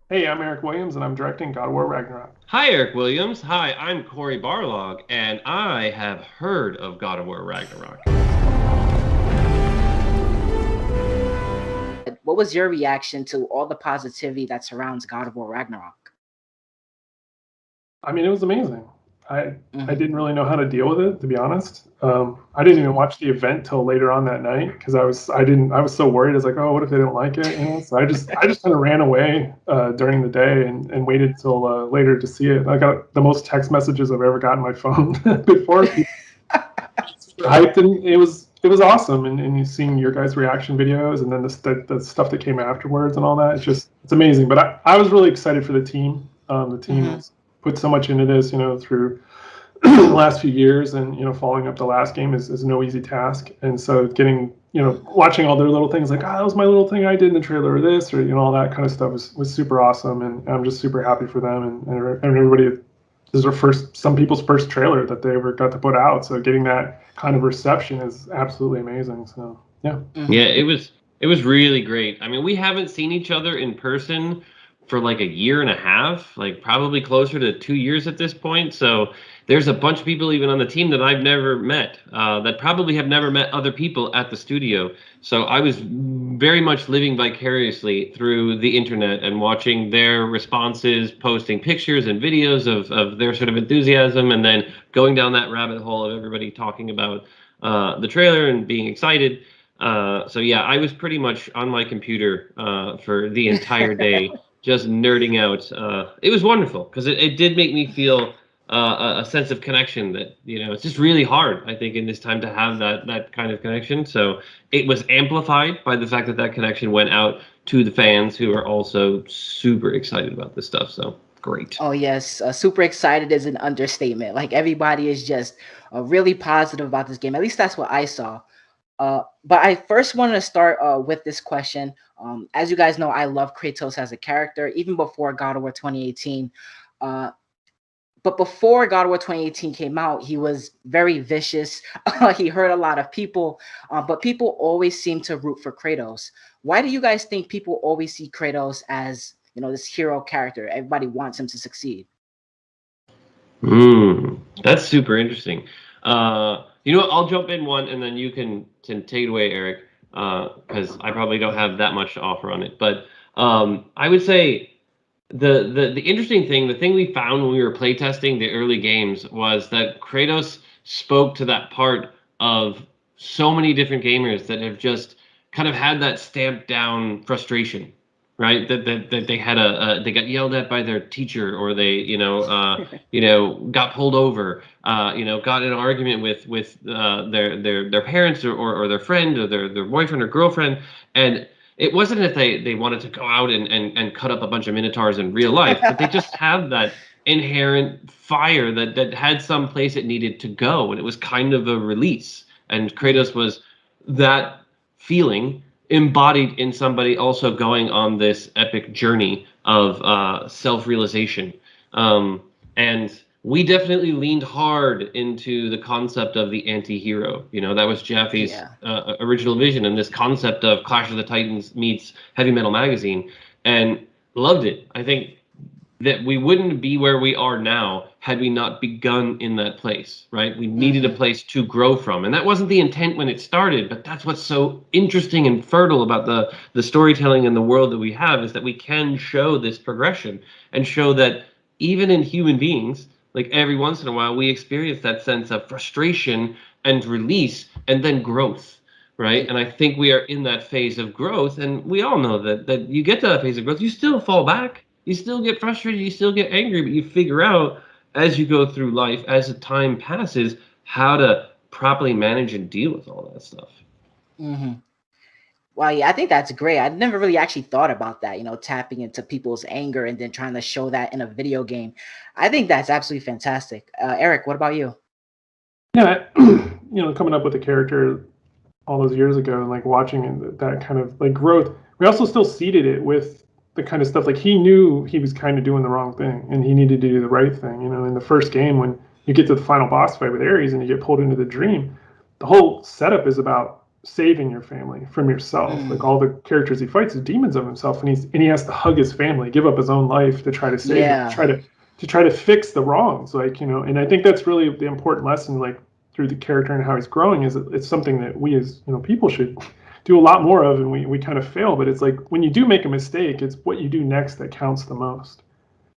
Hey, I'm Eric Williams, and I'm directing God of War Ragnarok. Hi, Eric Williams. Hi, I'm Corey Barlog, and I have heard of God of War Ragnarok. What was your reaction to all the positivity that surrounds God of War Ragnarok? I mean, it was amazing. I I Hmm. didn't really know how to deal with it, to be honest. I didn't even watch the event till later on that night because I was so worried. I was like, oh, what if they don't like it? So I just kind of ran away during the day and waited till later to see it. I got the most text messages I've ever gotten on my phone before. People super hyped, and it was awesome. And you seeing your guys' reaction videos, and then the stuff that came afterwards and all that. It's amazing. But I was really excited for the team. The team Hmm. has put so much into this, through the last few years, and following up the last game is no easy task. And so getting watching all their little things like, that was my little thing I did in the trailer, or this, or all that kind of stuff was super awesome. And I'm just super happy for them, and everybody. This is their first, some people's first trailer that they ever got to put out. So getting that kind of reception is absolutely amazing. So yeah. Yeah, Hmm. it was really great. I mean, we haven't seen each other in person for like a year and a half, like probably closer to 2 years at this point. So there's a bunch of people even on the team that I've never met, that probably have never met other people at the studio. So I was very much living vicariously through the internet and watching their responses, posting pictures and videos of their sort of enthusiasm, and then going down that rabbit hole of everybody talking about the trailer and being excited. So yeah, I was pretty much on my computer for the entire day, just nerding out. It was wonderful because it did make me feel a sense of connection that it's just really hard, I think, in this time to have that kind of connection. So it was amplified by the fact that that connection went out to the fans who are also super excited about this stuff. So great. Oh yes, super excited is an understatement. Like everybody is just really positive about this game. At least that's what I saw. But I first wanted to start with this question. As you guys know, I love Kratos as a character, even before God of War 2018. Uh, but before God of War 2018 came out, he was very vicious. He hurt a lot of people, but people always seem to root for Kratos. Why do you guys think people always see Kratos as this hero character? Everybody wants him to succeed. That's super interesting. You know what? I'll jump in one, and then you can take it away, Eric, because I probably don't have that much to offer on it. But I would say the interesting thing, the thing we found when we were playtesting the early games was that Kratos spoke to that part of so many different gamers that have just kind of had that stamped down frustration, right? That they had they got yelled at by their teacher, or they got pulled over, got in an argument with their parents, or their friend, or their boyfriend or girlfriend, and it wasn't that they wanted to go out and cut up a bunch of minotaurs in real life, but they just have that inherent fire that had some place it needed to go, and it was kind of a release. And Hmm. Kratos was that feeling embodied in somebody also going on this epic journey of self-realization. Um, and we definitely leaned hard into the concept of the anti-hero. That was Jaffe's Yeah. original vision, and this concept of Clash of the Titans meets Heavy Metal Magazine, and loved it. I think that we wouldn't be where we are now had we not begun in that place, right? We needed a Hmm. place to grow from. And that wasn't the intent when it started, but that's what's so interesting and fertile about the storytelling and the world that we have, is that we can show this progression and show that even in human beings, like every once in a while, we experience that sense of frustration and release and then growth. Right. And I think we are in that phase of growth. And we all know that you get to that phase of growth, you still fall back, you still get frustrated, you still get angry, but you figure out as you go through life, as the time passes, how to properly manage and deal with all that stuff. Hmm. Well, yeah, I think that's great. I never really actually thought about that, tapping into people's anger and then trying to show that in a video game. I think that's absolutely fantastic. Eric, what about you? Yeah. Coming up with a character all those years ago and like watching that kind of like growth. We also still seeded it with the kind of stuff like he knew he was kind of doing the wrong thing and he needed to do the right thing. In the first game when you get to the final boss fight with Ares and you get pulled into the dream, the whole setup is about saving your family from yourself. Like all the characters he fights are demons of himself, and he has to hug his family, give up his own life to try to save them, try to fix the wrongs. Like, you know, and I think that's really the important lesson, like through the character and how he's growing, is that it's something that we as, you know, people should do a lot more of, and we kind of fail. But it's like when you do make a mistake, it's what you do next that counts the most.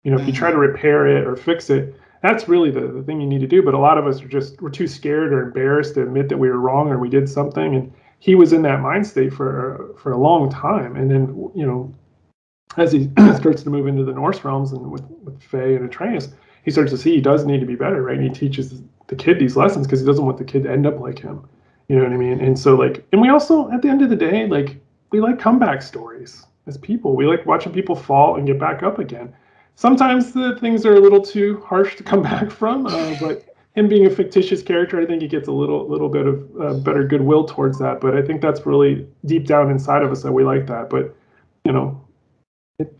You know, if you try to repair it or fix it, that's really the thing you need to do. But a lot of us we're too scared or embarrassed to admit that we were wrong or we did something. And he was in that mind state for a long time. And then, you know, as he starts to move into the Norse realms and with Faye and Atreus, he starts to see he does need to be better, right? And he teaches the kid these lessons because he doesn't want the kid to end up like him. You know what I mean? And so, like, and we also, at the end of the day, like, we like comeback stories as people. We like watching people fall and get back up again. Sometimes the things are a little too harsh to come back from, but him being a fictitious character, I think he gets a little bit of better goodwill towards that. But I think that's really deep down inside of us that we like that. But, you know,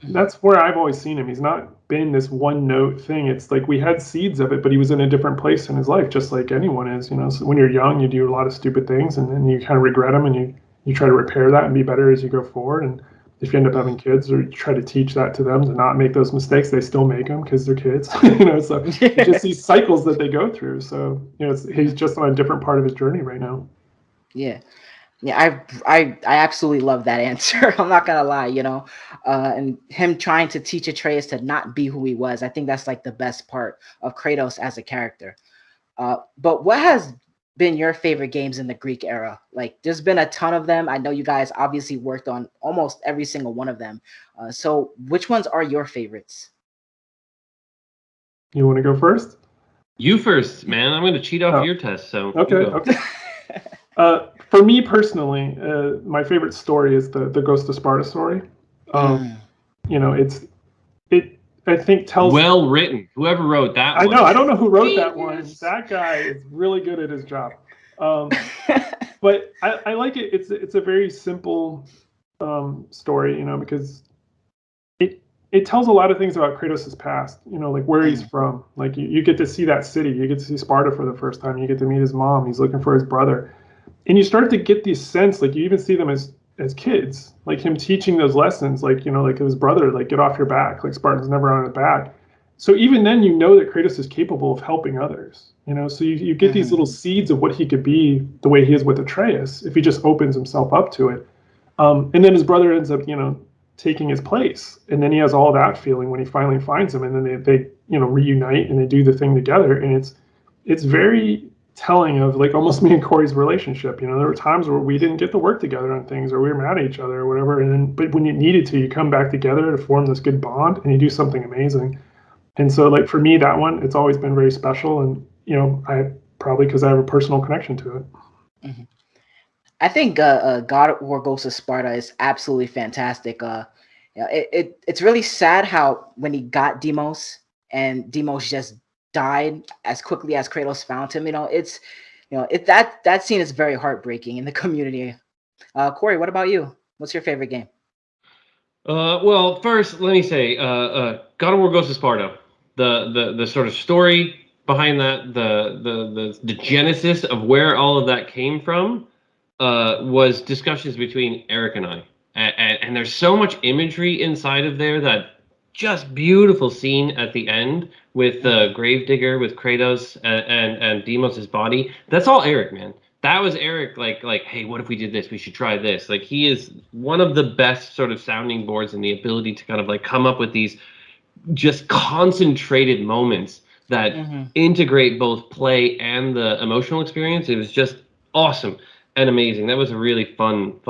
that's where I've always seen him. He's not been this one note thing. It's like we had seeds of it, but he was in a different place in his life, just like anyone is. You know, so when you're young, you do a lot of stupid things, and then you kind of regret them, and you try to repair that and be better as you go forward. And if you end up having kids, or you try to teach that to them to not make those mistakes, they still make them because they're kids. You know, so it's just these cycles that they go through. So, you know, he's just on a different part of his journey right now. Yeah. Yeah, I absolutely love that answer. I'm not gonna lie, you know, and him trying to teach Atreus to not be who he was. I think that's like the best part of Kratos as a character. But what has been your favorite games in the Greek era? Like, there's been a ton of them. I know you guys obviously worked on almost every single one of them. So which ones are your favorites? You want to go first? You first, man. I'm going to cheat off your test. So okay. For me personally, my favorite story is the Ghost of Sparta story. You know, it I think tells well written. Whoever wrote that one. I know. I don't know who wrote that one. That guy is really good at his job. But I like it. It's a very simple story, you know, because it tells a lot of things about Kratos' past, you know, like where he's from. Like you get to see that city. You get to see Sparta for the first time. You get to meet his mom. He's looking for his brother. And you start to get this sense, like you even see them as kids, like him teaching those lessons, like, you know, like his brother, like, get off your back, like Spartan's never on his back. So even then, you know that Kratos is capable of helping others, you know, so you get these little seeds of what he could be the way he is with Atreus, if he just opens himself up to it. And then his brother ends up, you know, taking his place. And then he has all that feeling when he finally finds him, and then they you know, reunite and they do the thing together. And it's very telling of, like, almost me and Corey's relationship. You know, there were times where we didn't get to work together on things, or we were mad at each other or whatever, and then but when you needed to, you come back together to form this good bond and you do something amazing. And so, like, for me, that one, it's always been very special. And, you know, I probably because I have a personal connection to it. I think God of War Ghost of Sparta is absolutely fantastic. It's really sad how when he got Deimos and Deimos just died as quickly as Kratos found him. You know, that scene is very heartbreaking in the community. Corey, what about you? What's your favorite game? Well, first, let me say, God of War Ghost of Sparta, the sort of story behind that, the genesis of where all of that came from, was discussions between Erik and I. And there's so much imagery inside of there, that just beautiful scene at the end with the gravedigger with Kratos and Deimos' body. That's all Erik, man. That was Erik, like, hey, what if we did this? We should try this. Like, he is one of the best sort of sounding boards in the ability to kind of like come up with these just concentrated moments that integrate both play and the emotional experience. It was just awesome and amazing. That was a really fun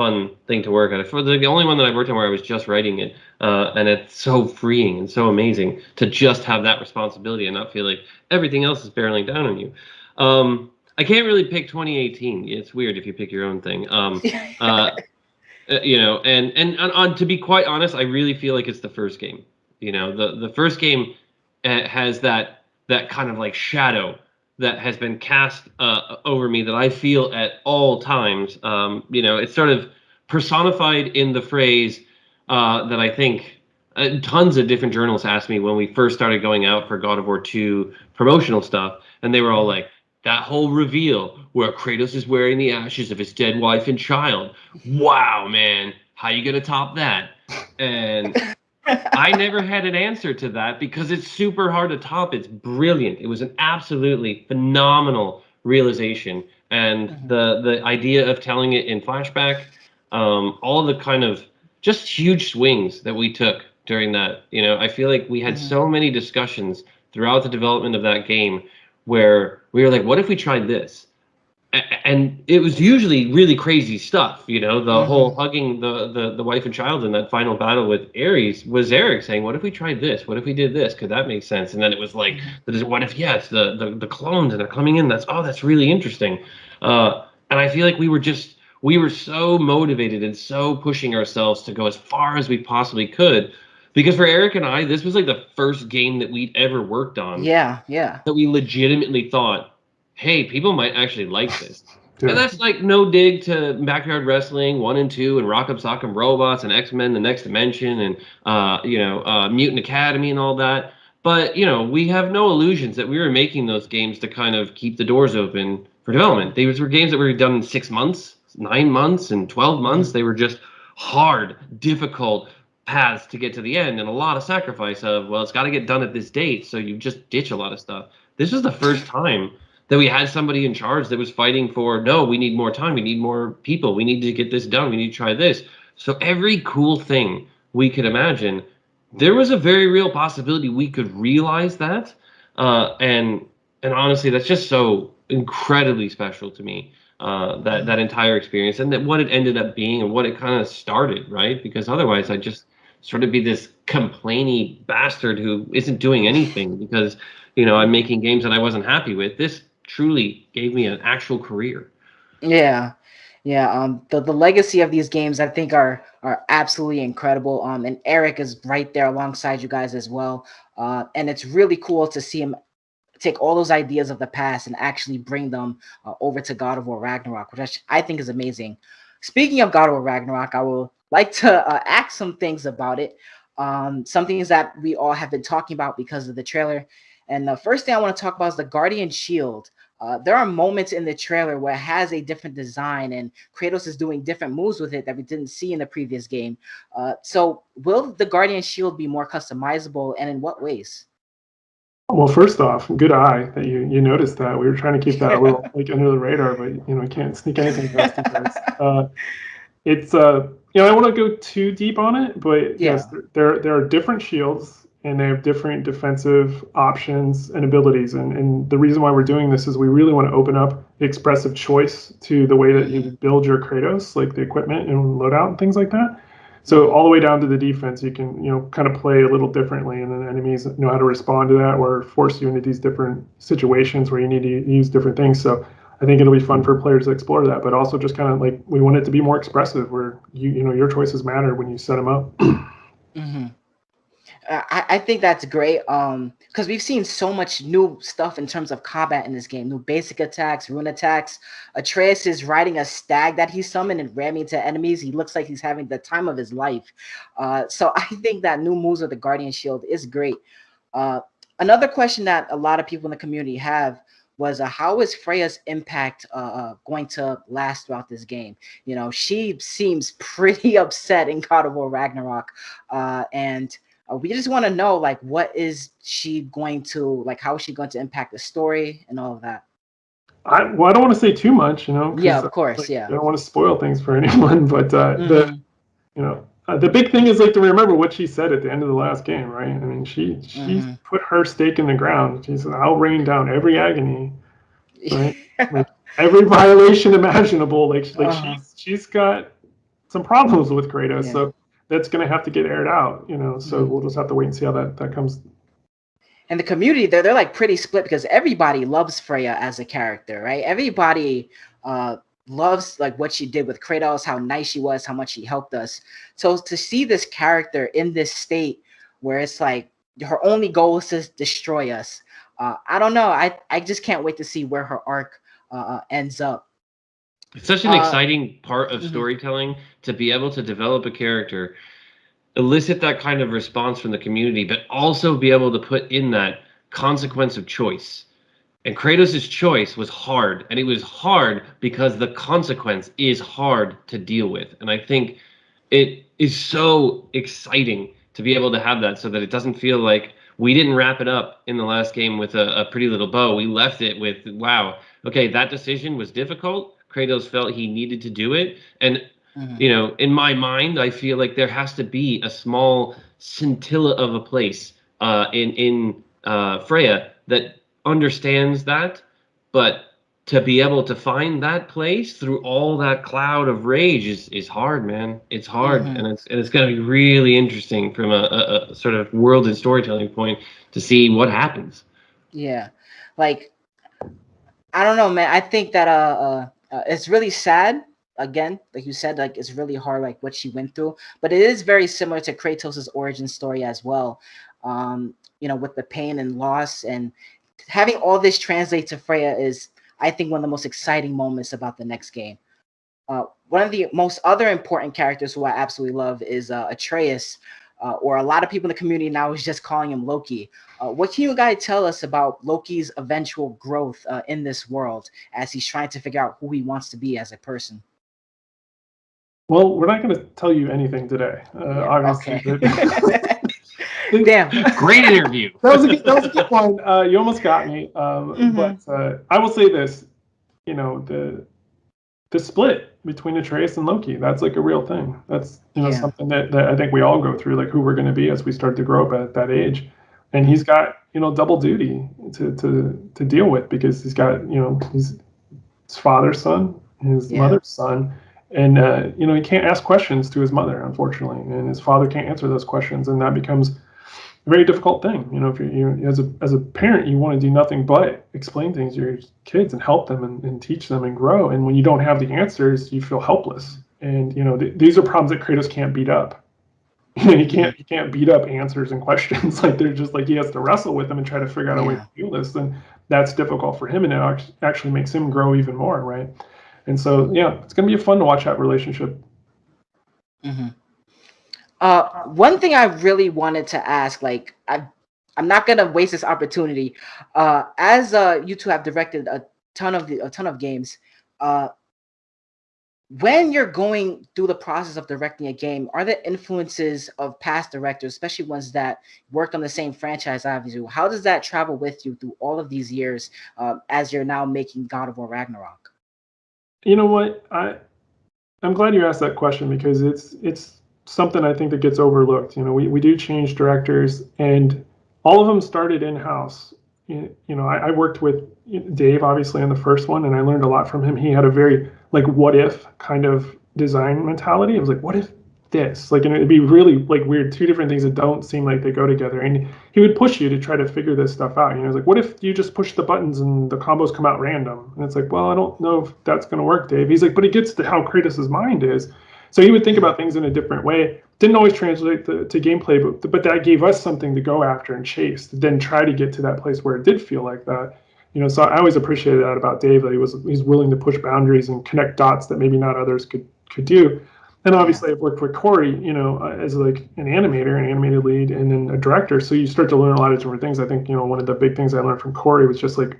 thing to work on. For the only one that I worked on where I was just writing it, and it's so freeing and so amazing to just have that responsibility and not feel like everything else is barreling down on you. I can't really pick 2018. It's weird if you pick your own thing. You know, and to be quite honest, I really feel like it's the first game. You know, the first game has that kind of like shadow that has been cast over me that I feel at all times. You know, it's sort of personified in the phrase that I think tons of different journalists asked me when we first started going out for God of War 2 promotional stuff, and they were all like, that whole reveal where Kratos is wearing the ashes of his dead wife and child. Wow, man, how you gonna top that? And I never had an answer to that because it's super hard to top. It's brilliant. It was an absolutely phenomenal realization, and the idea of telling it in flashback, all the kind of just huge swings that we took during that. You know, I feel like we had so many discussions throughout the development of that game where we were like, what if we tried this? And it was usually really crazy stuff, you know. The whole hugging the wife and child in that final battle with Ares was Erik saying, "What if we tried this? What if we did this? Could that make sense?" And then it was like, "What if yes, the clones and they're coming in? That's really interesting." And I feel like we were so motivated and so pushing ourselves to go as far as we possibly could, because for Erik and I, this was like the first game that we'd ever worked on. Yeah. That we legitimately thought, hey, people might actually like this. Yeah. And that's like no dig to Backyard Wrestling 1 and 2 and Rock'em Sock'em Robots and X-Men: The Next Dimension and Mutant Academy and all that. But, you know, we have no illusions that we were making those games to kind of keep the doors open for development. These were games that were done in 6 months, 9 months, and 12 months. They were just hard, difficult paths to get to the end, and a lot of sacrifice of, well, it's got to get done at this date, so you just ditch a lot of stuff. This was the first time that we had somebody in charge that was fighting for, no, we need more time, we need more people, we need to get this done, we need to try this. So every cool thing we could imagine, there was a very real possibility we could realize that. And honestly, that's just so incredibly special to me, that entire experience, and that what it ended up being and what it kind of started, right? Because otherwise I'd just sort of be this complainy bastard who isn't doing anything because, you know, I'm making games that I wasn't happy with. This truly gave me an actual career. Yeah. The legacy of these games, I think, are absolutely incredible. And Erik is right there alongside you guys as well. And it's really cool to see him take all those ideas of the past and actually bring them over to God of War Ragnarok, which I think is amazing. Speaking of God of War Ragnarok, I would like to ask some things about it. Some things that we all have been talking about because of the trailer. And the first thing I want to talk about is the Guardian Shield. There are moments in the trailer where it has a different design and Kratos is doing different moves with it that we didn't see in the previous game. So will the Guardian Shield be more customizable, and in what ways? Well, first off, good eye that you noticed that. We were trying to keep that a little like under the radar, but you know, can't sneak anything past you guys. It's you know, I don't want to go too deep on it, but yes, there are different shields and they have different defensive options and abilities. And the reason why we're doing this is we really want to open up the expressive choice to the way that you build your Kratos, like the equipment and loadout and things like that. So all the way down to the defense, you can, you know, kind of play a little differently, and then enemies know how to respond to that or force you into these different situations where you need to use different things. So I think it'll be fun for players to explore that, but also just kind of like we want it to be more expressive, where you know your choices matter when you set them up. I think that's great. Because we've seen so much new stuff in terms of combat in this game, new basic attacks, rune attacks. Atreus is riding a stag that he summoned and ramming into enemies. He looks like he's having the time of his life. So I think that new moves with the Guardian Shield is great. Another question that a lot of people in the community have was how is Freya's impact going to last throughout this game? You know, she seems pretty upset in God of War Ragnarok, and we just want to know, like, what is she going to, like, how is she going to impact the story and all of that? I don't want to say too much, you know. Yeah, of course, I don't want to spoil things for anyone, but the big thing is like to remember what she said at the end of the last game, right? I mean, she put her stake in the ground. She said, "I'll rain down every agony," right? Like every violation imaginable. Like she's got some problems with Kratos, so that's going to have to get aired out, you know. So we'll just have to wait and see how that comes. And the community, they're like pretty split because everybody loves Freya as a character, right? Everybody loves like what she did with Kratos, how nice she was, how much she helped us. So to see this character in this state where it's like her only goal is to destroy us, I don't know. I just can't wait to see where her arc ends up. It's such an exciting part of storytelling to be able to develop a character, elicit that kind of response from the community, but also be able to put in that consequence of choice. And Kratos' choice was hard, and it was hard because the consequence is hard to deal with. And I think it is so exciting to be able to have that, so that it doesn't feel like we didn't wrap it up in the last game with a pretty little bow. We left it with, wow, okay, that decision was difficult. Kratos felt he needed to do it. And, you know, in my mind, I feel like there has to be a small scintilla of a place in Freya that understands that, but to be able to find that place through all that cloud of rage is hard, man. It's hard, and it's going to be really interesting from a sort of world and storytelling point to see what happens. Yeah, like I don't know, man. I think that it's really sad. Again, like you said, like it's really hard, like what she went through. But it is very similar to Kratos' origin story as well. You know, with the pain and loss, and having all this translate to Freya is, I think, one of the most exciting moments about the next game. One of the most other important characters who I absolutely love is Atreus, or a lot of people in the community now is just calling him Loki. What can you guys tell us about Loki's eventual growth in this world as he's trying to figure out who he wants to be as a person? Well, we're not going to tell you anything today, obviously. Okay. Damn. Great interview. That was a good one. You almost got me. But I will say this, you know, the split between Atreus and Loki, that's like a real thing. That's, you know, something that I think we all go through, like who we're going to be as we start to grow up at that age. And he's got, you know, double duty to deal with, because he's got, you know, he's his father's son, his mother's son. And, you know, he can't ask questions to his mother, unfortunately. And his father can't answer those questions. And that becomes a very difficult thing. You know, if you as a parent, you want to do nothing but explain things to your kids and help them and teach them and grow. And when you don't have the answers, you feel helpless. And, you know, these are problems that Kratos can't beat up. He can't beat up answers and questions. Like, they're just like, he has to wrestle with them and try to figure out a way to do this. And that's difficult for him. And it actually makes him grow even more, right? And so, yeah, it's going to be fun to watch that relationship. One thing I really wanted to ask, like, I'm not going to waste this opportunity. As you two have directed a ton of games, when you're going through the process of directing a game, are there influences of past directors, especially ones that worked on the same franchise as you? How does that travel with you through all of these years as you're now making God of War Ragnarok? You know what? I'm glad you asked that question, because it's something I think that gets overlooked. You know, we do change directors, and all of them started in-house. You know, I worked with Dave, obviously, on the first one, and I learned a lot from him. He had a very, like, what if kind of design mentality. It was like, what if this? Like, and it'd be really, like, weird, two different things that don't seem like they go together. And he would push you to try to figure this stuff out. You know, it's like, what if you just push the buttons and the combos come out random? And it's like, well, I don't know if that's going to work, Dave. He's like, but it gets to how Kratos' mind is. So he would think about things in a different way. Didn't always translate to gameplay, but that gave us something to go after and chase, to then try to get to that place where it did feel like that. You know, so I always appreciated that about Dave, that he's willing to push boundaries and connect dots that maybe not others could do. And obviously, I've worked with Kory, you know, as like an animator, an animated lead, and then a director. So you start to learn a lot of different things. I think, you know, one of the big things I learned from Kory was just like,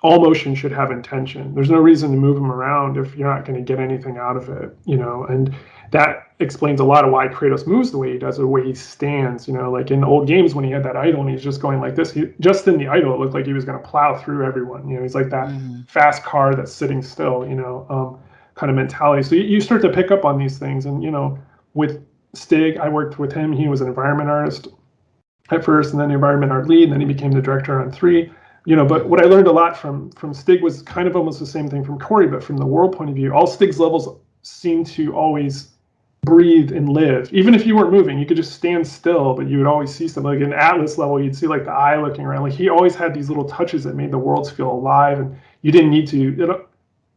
all motion should have intention. There's no reason to move them around if you're not going to get anything out of it, you know. And that explains a lot of why Kratos moves the way he does, the way he stands, you know. Like in old games when he had that idol and he's just going like this, just in the idol, it looked like he was going to plow through everyone. You know, he's like that fast car that's sitting still, you know, kind of mentality. So you start to pick up on these things. And, you know, with Stig, I worked with him. He was an environment artist at first, and then the environment art lead, and then he became the director on 3. You know, but what I learned a lot from Stig was kind of almost the same thing from Kory, but from the world point of view. All Stig's levels seem to always breathe and live. Even if you weren't moving, you could just stand still, but you would always see something. Like in Atlas level, you'd see like the eye looking around. Like he always had these little touches that made the worlds feel alive, and you didn't need to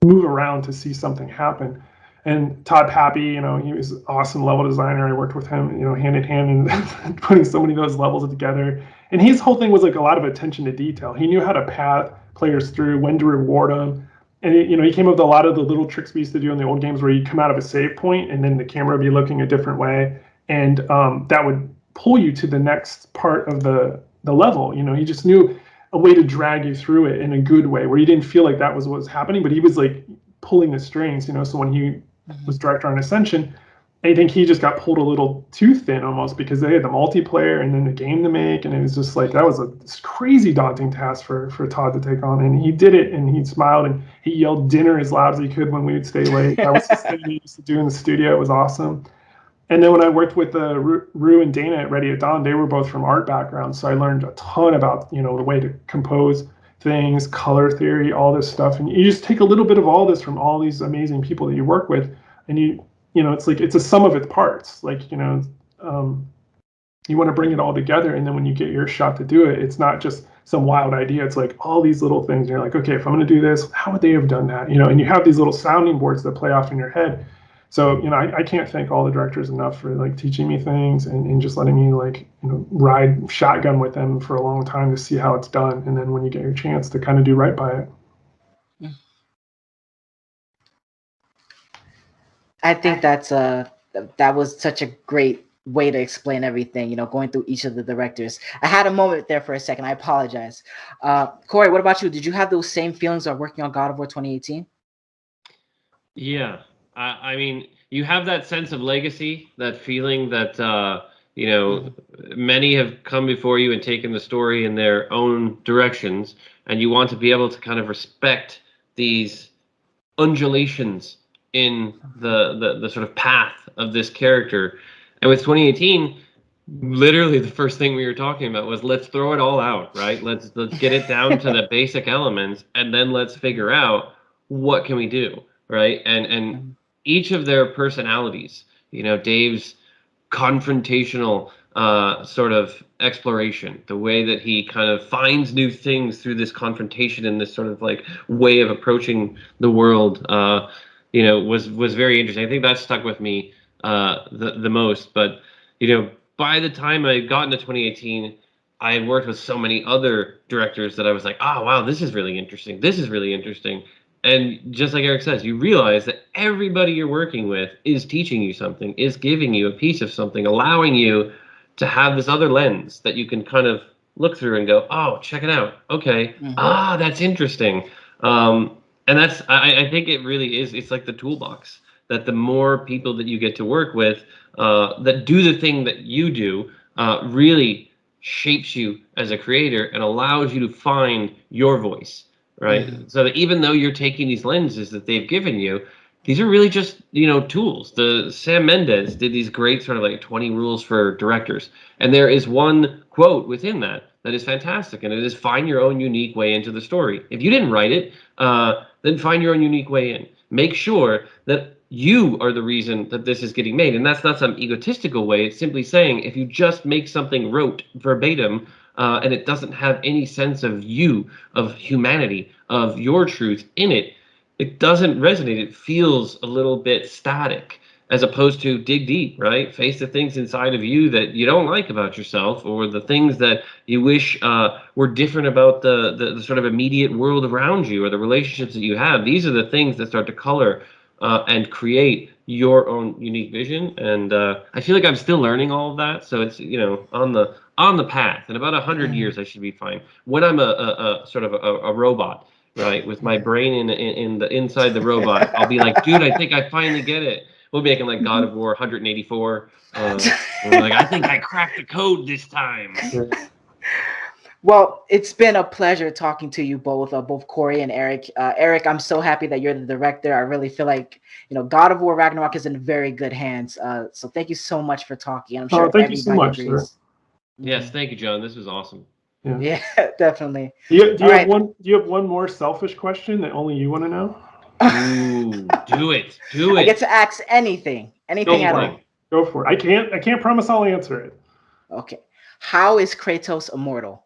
move around to see something happen. And Todd Pappy, you know, he was an awesome level designer. I worked with him, you know, hand in hand and putting so many of those levels together. And his whole thing was like a lot of attention to detail. He knew how to path players through, when to reward them. And, you know, he came up with a lot of the little tricks we used to do in the old games where you come out of a save point and then the camera would be looking a different way. And that would pull you to the next part of the level. You know, he just knew a way to drag you through it in a good way, where you didn't feel like that was what was happening, but he was like pulling the strings, you know. So when he was director on Ascension, I think he just got pulled a little too thin almost, because they had the multiplayer and then the game to make, and it was just like that was a crazy daunting task for Todd to take on, and he did it, and he smiled and he yelled dinner as loud as he could when we would stay late. That was his thing he used to do in the studio. It was awesome. And then when I worked with Rue and Dana at Ready at Dawn, they were both from art backgrounds, so I learned a ton about, you know, the way to compose things, color theory, all this stuff. And you just take a little bit of all this from all these amazing people that you work with, and you know, it's like it's a sum of its parts. Like, you know, you want to bring it all together, and then when you get your shot to do it, it's not just some wild idea. It's like all these little things. And you're like, okay, if I'm going to do this, how would they have done that? You know, and you have these little sounding boards that play off in your head. So, you know, I can't thank all the directors enough for like teaching me things and just letting me like, you know, ride shotgun with them for a long time to see how it's done. And then when you get your chance to kind of do right by it. I think that was such a great way to explain everything, you know, going through each of the directors. I had a moment there for a second. I apologize. Corey, what about you? Did you have those same feelings of working on God of War 2018? Yeah. I mean, you have that sense of legacy, that feeling that, you know, many have come before you and taken the story in their own directions, and you want to be able to kind of respect these undulations in the sort of path of this character. And with 2018, literally the first thing we were talking about was let's throw it all out, right? Let's get it down to the basic elements, and then let's figure out what can we do, right? And each of their personalities, you know, Dave's confrontational sort of exploration, the way that he kind of finds new things through this confrontation and this sort of like way of approaching the world, you know, was very interesting. I think that stuck with me the most. But, you know, by the time I got into 2018, I had worked with so many other directors that I was like, oh, wow, this is really interesting. This is really interesting. And just like Eric says, you realize that everybody you're working with is teaching you something, is giving you a piece of something, allowing you to have this other lens that you can kind of look through and go, oh, check it out. Okay. That's interesting. And that's, I think it really is, it's like the toolbox, that the more people that you get to work with that do the thing that you do really shapes you as a creator and allows you to find your voice. Right. So that even though you're taking these lenses that they've given you, these are really just, you know, tools. The Sam Mendes did these great sort of like 20 rules for directors. And there is one quote within that is fantastic. And it is find your own unique way into the story. If you didn't write it, then find your own unique way in. Make sure that you are the reason that this is getting made. And that's not some egotistical way. It's simply saying if you just make something rote verbatim, and it doesn't have any sense of you, of humanity, of your truth in it, it doesn't resonate. It feels a little bit static, as opposed to dig deep, right? Face the things inside of you that you don't like about yourself, or the things that you wish were different about the sort of immediate world around you, or the relationships that you have. These are the things that start to color and create your own unique vision. And I feel like I'm still learning all of that. So it's, you know, on the path. In about 100 years, I should be fine. When I'm a sort of a robot, right, with my brain in the inside the robot, I'll be like, dude, I think I finally get it. We'll be making like God of War 184. Like, I think I cracked the code this time. Well, it's been a pleasure talking to you both, both Corey and Eric. Eric, I'm so happy that you're the director. I really feel like, you know, God of War Ragnarok is in very good hands. So thank you so much for talking. I'm sure thank you so much, agrees. Sir. Yes, thank you, John. This was awesome. Yeah, definitely. Do you have one more selfish question that only you want to know? Ooh, do it. I get to ask anything at all. Go for it. I can't promise I'll answer it. Okay. How is Kratos immortal?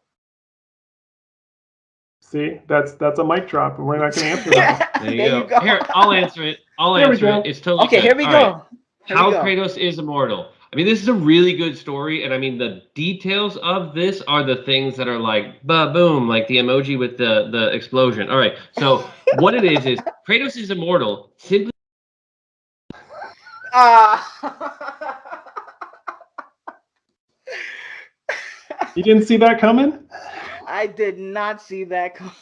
See, that's a mic drop, and we're not going to answer that. There you go. Here, I'll answer it. It's totally okay. good. Here we go. Right. How Kratos is immortal. I mean, this is a really good story, and I mean, the details of this are the things that are like, boom, like the emoji with the explosion. All right, so what it is Kratos is immortal simply. You didn't see that coming? I did not see that coming.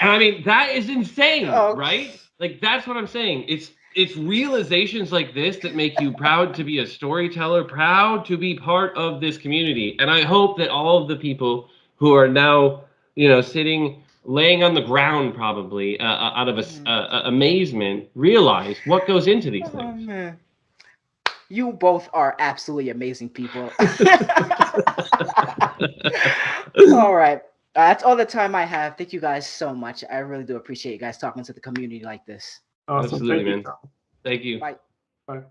And I mean, that is insane, Oh. right? Like, that's what I'm saying. It's realizations like this that make you proud to be a storyteller, proud to be part of this community. And I hope that all of the people who are now, sitting, laying on the ground probably out of amazement, realize what goes into these things. Man. You both are absolutely amazing people. All right. That's all the time I have. Thank you guys so much. I really do appreciate you guys talking to the community like this. Awesome. Absolutely, Thank you, man. Thank you. Bye. Bye.